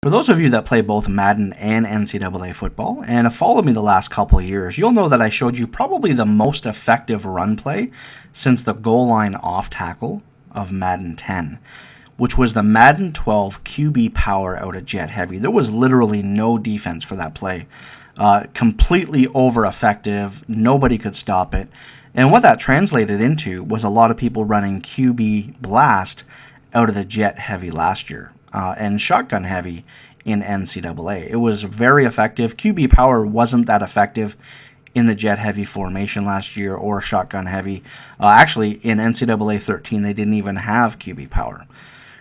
For those of you that play both Madden and NCAA football and have followed me the last couple of years, you'll know that I showed you probably the most effective run play since the goal line off tackle of Madden 10, which was the Madden 12 QB power out of jet heavy. There was literally no defense for that play. Completely over effective. Nobody could stop it. And what that translated into was a lot of people running QB blast out of the jet heavy last year. And shotgun heavy in NCAA. It was very effective. QB power wasn't that effective in the jet heavy formation last year or shotgun heavy. Actually, in NCAA 13, they didn't even have QB power.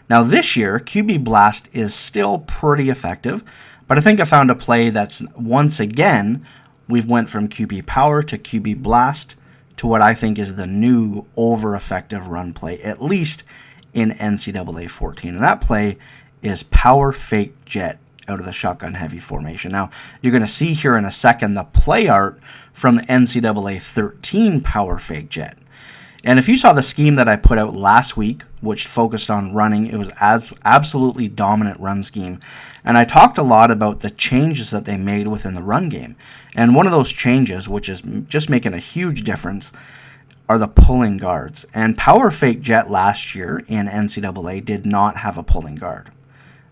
Now this year, QB blast is still pretty effective, but I think I found a play that's once again, we've went from QB power to QB blast to what I think is the new over effective run play, at least in NCAA 14. And that play is power fake jet out of the shotgun heavy formation. Now, you're going to see here in a second the play art from the NCAA 13 power fake jet. And if you saw the scheme that I put out last week, which focused on running, it was absolutely dominant run scheme. And I talked a lot about the changes that they made within the run game. And one of those changes, which is just making a huge difference, are the pulling guards. And power fake jet last year in NCAA did not have a pulling guard.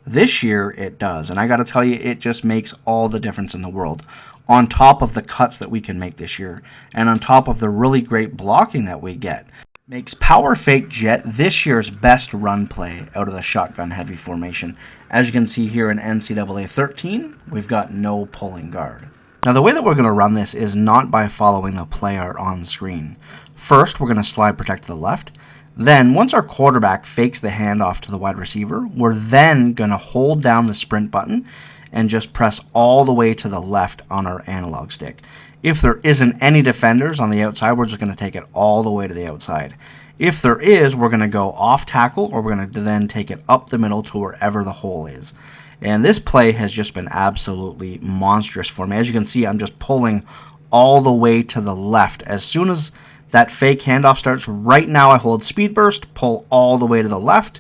This year it does, and I got to tell you, it just makes all the difference in the world. On top of the cuts that we can make this year, and on top of the really great blocking that we get, makes power fake jet this year's best run play out of the shotgun heavy formation. As you can see here in NCAA 13, we've got no pulling guard. Now the way that we're going to run this is not by following the play art on screen. First, we're going to slide protect to the left. Then, once our quarterback fakes the handoff to the wide receiver, we're then going to hold down the sprint button and just press all the way to the left on our analog stick. If there isn't any defenders on the outside, we're just going to take it all the way to the outside. If there is, we're going to go off tackle, or we're going to then take it up the middle to wherever the hole is. And this play has just been absolutely monstrous for me. As you can see, I'm just pulling all the way to the left. As soon as that fake handoff starts, right now I hold speed burst, pull all the way to the left,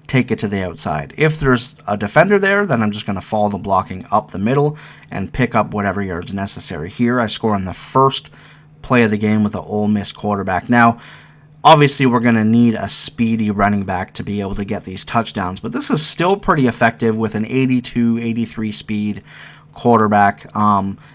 take it to the outside. If there's a defender there, then I'm just going to follow the blocking up the middle and pick up whatever yards necessary. Here I score on the first play of the game with the Ole Miss quarterback. Now, obviously we're going to need a speedy running back to be able to get these touchdowns, but this is still pretty effective with an 82, 83 speed quarterback.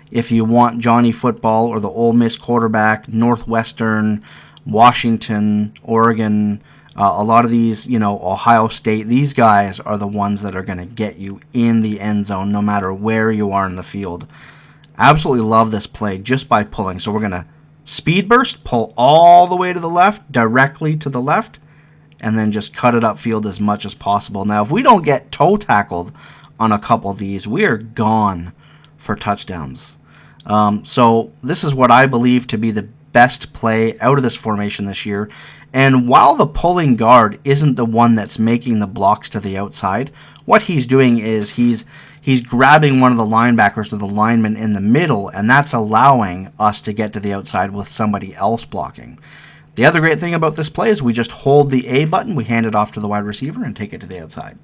If you want Johnny Football or the Ole Miss quarterback, Northwestern, Washington, Oregon, a lot of these, Ohio State, these guys are the ones that are going to get you in the end zone no matter where you are in the field. Absolutely love this play just by pulling. So we're going to speed burst, pull all the way to the left, directly to the left, and then just cut it upfield as much as possible. Now, if we don't get toe tackled on a couple of these, we are gone for touchdowns. So this is what I believe to be the best play out of this formation this year. And while the pulling guard isn't the one that's making the blocks to the outside, what he's doing is he's grabbing one of the linebackers or the lineman in the middle, and that's allowing us to get to the outside with somebody else blocking. The other great thing about this play is we just hold the A button, we hand it off to the wide receiver, and take it to the outside.